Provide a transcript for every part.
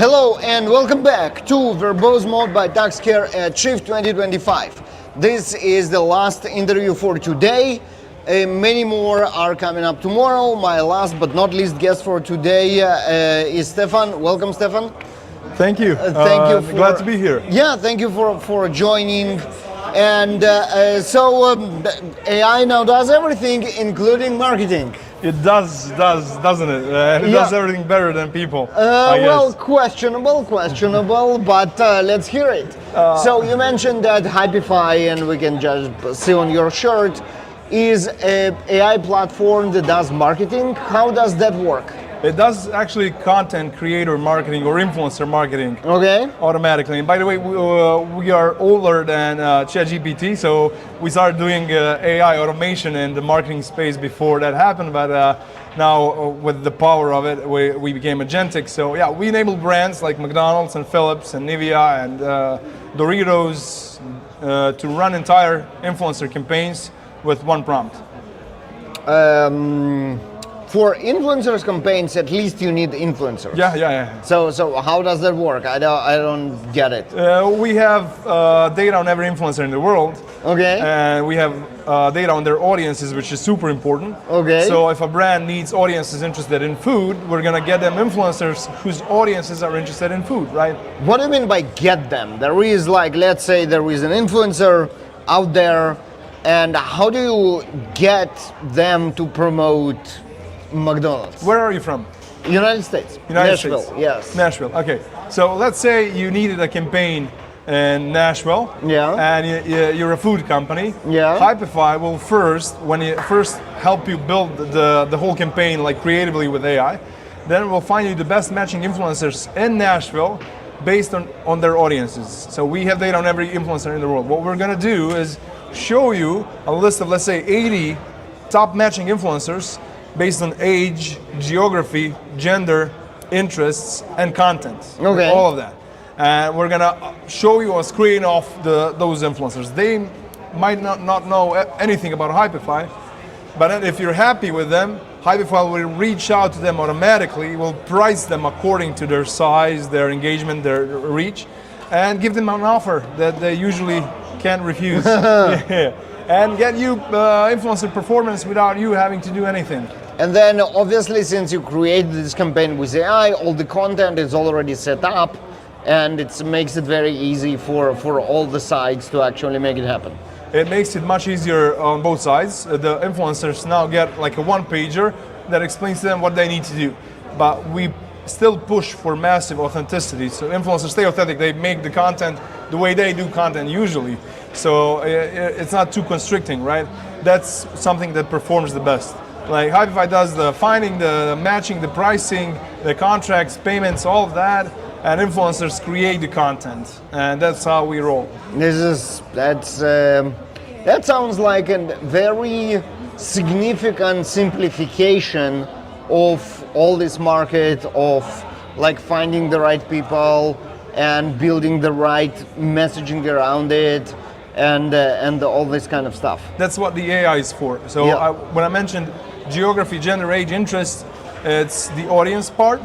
Hello and welcome back to Verbose Mode by TaxCare at Shift 2025. This is the last interview for today. Many more are coming up tomorrow. My last but not least guest for today is Stjepan. Welcome, Stjepan. Thank you. Thank you. Glad to be here. Yeah, thank you for joining. And AI now does everything, including marketing. It doesn't it? It does everything better than people. Well, questionable, but let's hear it. So you mentioned that Hypify, and we can just see on your shirt, is an AI platform that does marketing. How does that work? It does actually content creator marketing or influencer marketing. Okay. Automatically. And by the way, we are older than ChatGPT, so we started doing AI automation in the marketing space before that happened. But now with the power of it, we became agentic. So yeah, we enable brands like McDonald's and Philips and Nivea and Doritos to run entire influencer campaigns with one prompt. For influencers campaigns, at least you need influencers. Yeah. So how does that work? I don't get it. We have data on every influencer in the world. Okay. And we have data on their audiences, which is super important. Okay. So if a brand needs audiences interested in food, we're gonna get them influencers whose audiences are interested in food, right? What do you mean by get them? There is let's say there is an influencer out there, and how do you get them to promote McDonald's? Where are you from? United States. Nashville, States. Yes. Nashville, okay. So let's say you needed a campaign in Nashville. Yeah. And you're a food company. Yeah. Hypify will when you first help you build the whole campaign like creatively with AI, then we'll find you the best matching influencers in Nashville based on their audiences. So we have data on every influencer in the world. What we're gonna do is show you a list of, let's say, 80 top matching influencers based on age, geography, gender, interests, and content. Okay. All of that. And we're gonna show you a screen of those influencers. They might not know anything about Hypify, but if you're happy with them, Hypify will reach out to them automatically, will price them according to their size, their engagement, their reach, and give them an offer that they usually can't refuse. Yeah. And get you influencer performance without you having to do anything. And then obviously, since you created this campaign with AI, all the content is already set up, and it makes it very easy for all the sides to actually make it happen. It makes it much easier on both sides. The influencers now get like a one-pager that explains to them what they need to do. But we still push for massive authenticity. So influencers stay authentic. They make the content the way they do content usually. So it's not too constricting, right? That's something that performs the best. Like Hypify does the finding, the matching, the pricing, the contracts, payments, all of that, and influencers create the content, and that's how we roll. That sounds like a very significant simplification of all this market of like finding the right people and building the right messaging around it. And all this kind of stuff. That's what the AI is for. So yeah. When I mentioned geography, gender, age, interest, it's the audience part,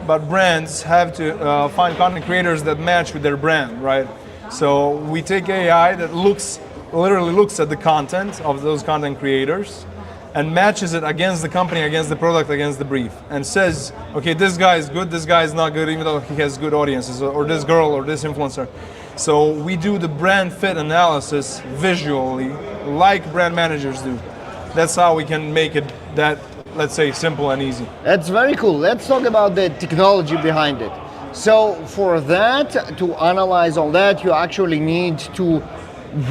but brands have to find content creators that match with their brand, right? So we take AI that literally looks at the content of those content creators and matches it against the company, against the product, against the brief, and says, okay, this guy is good, this guy is not good, even though he has good audiences, or this girl or this influencer. So we do the brand fit analysis visually, like brand managers do. That's how we can make it that, let's say, simple and easy. That's very cool. Let's talk about the technology behind it. So for that, to analyze all that, you actually need to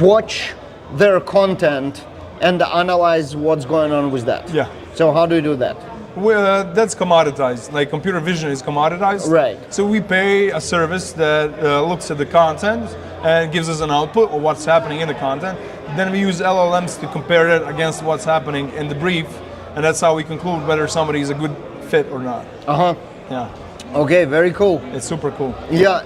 watch their content and analyze what's going on with that. Yeah. So how do you do that? Well, that's commoditized. Like computer vision is commoditized. Right. So we pay a service that looks at the content and gives us an output of what's happening in the content. Then we use LLMs to compare it against what's happening in the brief, and that's how we conclude whether somebody is a good fit or not. Uh-huh. Yeah. Okay, very cool. It's super cool. Yeah.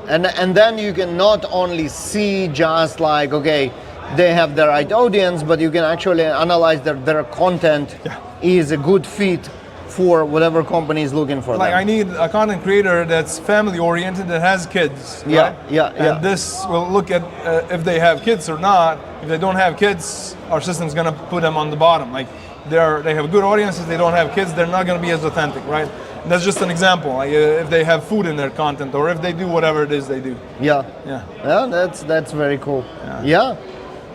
And then you can not only see just like, okay, they have the right audience, but you can actually analyze their content is a good fit for whatever company is looking for Like them. I need a content creator that's family oriented, that has kids. Yeah, right? yeah. And this will look at if they have kids or not. If they don't have kids, our system's gonna put them on the bottom. Like they have good audiences, they don't have kids, they're not gonna be as authentic, right? And that's just an example. Like if they have food in their content, or if they do whatever it is they do. Yeah. Yeah. Yeah, that's very cool. Yeah.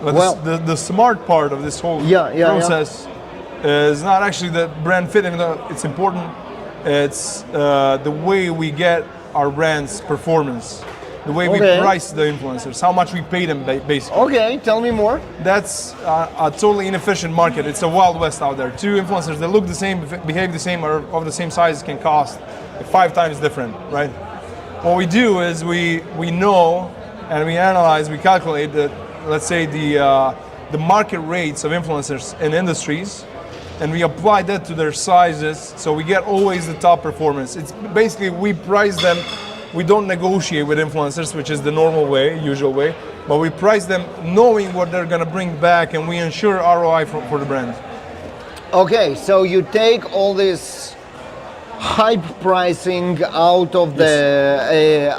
But Well- the smart part of this whole Yeah. process is not actually the brand fit, even though it's important. It's the way we get our brand's performance, the way we Okay. price the influencers, how much we pay them, basically. Okay, tell me more. That's a totally inefficient market. It's a wild west out there. Two influencers that look the same, behave the same, or of the same size can cost 5 times different, right? What we do is we know and we analyze, we calculate that, let's say the market rates of influencers in industries, and we apply that to their sizes, so we get always the top performance. It's basically we price them. We don't negotiate with influencers, which is the normal way, usual way, but we price them knowing what they're gonna bring back, and we ensure ROI for the brand. Okay, so you take all this hype pricing out of the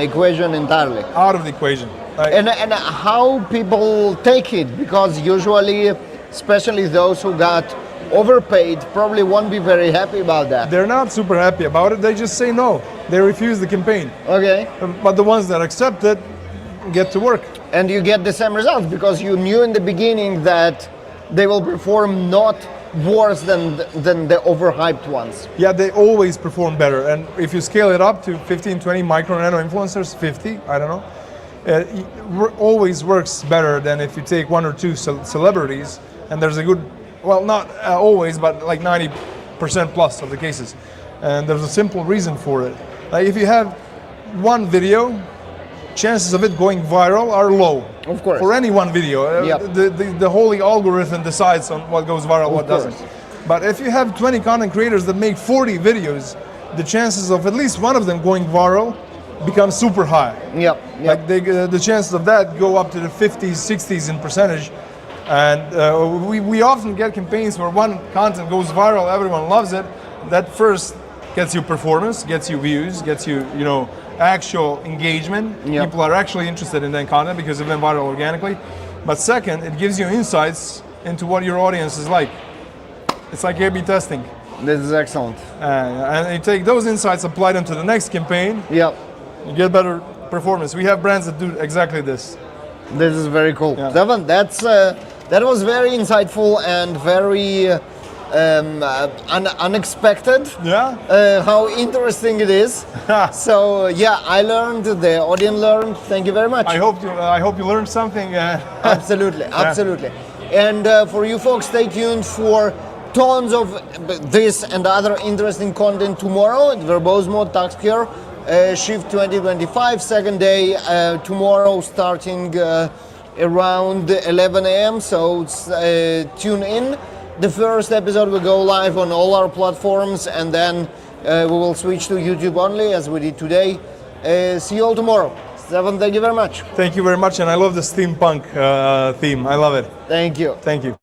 equation entirely. Out of the equation. Like, And how people take it, because usually, especially those who got overpaid, probably won't be very happy about that. they're not super happy about it. They just say no. They refuse the campaign. Okay, But the ones that accept it get to work. and you get the same results because you knew in the beginning that they will perform not worse than the overhyped ones. Yeah, they always perform better. And if you scale it up to 15, 20 micro nano influencers, 50, I don't know, it always works better than if you take 1 or 2 celebrities, and there's a good, well, not always, but like 90% plus of the cases. And there's a simple reason for it. Like if you have one video, chances of it going viral are low. Of course. For any one video. Yep. The whole algorithm decides on what goes viral, what course. doesn't. But if you have 20 content creators that make 40 videos, the chances of at least one of them going viral become super high. Yep. Like the chances of that go up to the 50s, 60s in percentage. And we often get campaigns where one content goes viral, everyone loves it. That first gets you performance, gets you views, gets you, actual engagement. Yep. People are actually interested in that content because it went viral organically. But second, it gives you insights into what your audience is like. It's like A/B testing. This is excellent. And you take those insights, apply them to the next campaign, Yep. you get better performance. We have brands that do exactly this. This is very cool. Yeah. Stjepan, that was very insightful and very unexpected. Yeah? How interesting it is. So yeah, I learned, the audience learned. Thank you very much. I hope you learned something. Absolutely, absolutely. And for you folks, stay tuned for tons of this and other interesting content tomorrow at Verbose Mode Tax Care. Shift 2025, second day tomorrow, starting around 11 a.m. So tune in. The first episode will go live on all our platforms, and then we will switch to YouTube only, as we did today. See you all tomorrow. Stjepan, thank you very much. Thank you very much, and I love the steampunk theme. I love it. Thank you. Thank you.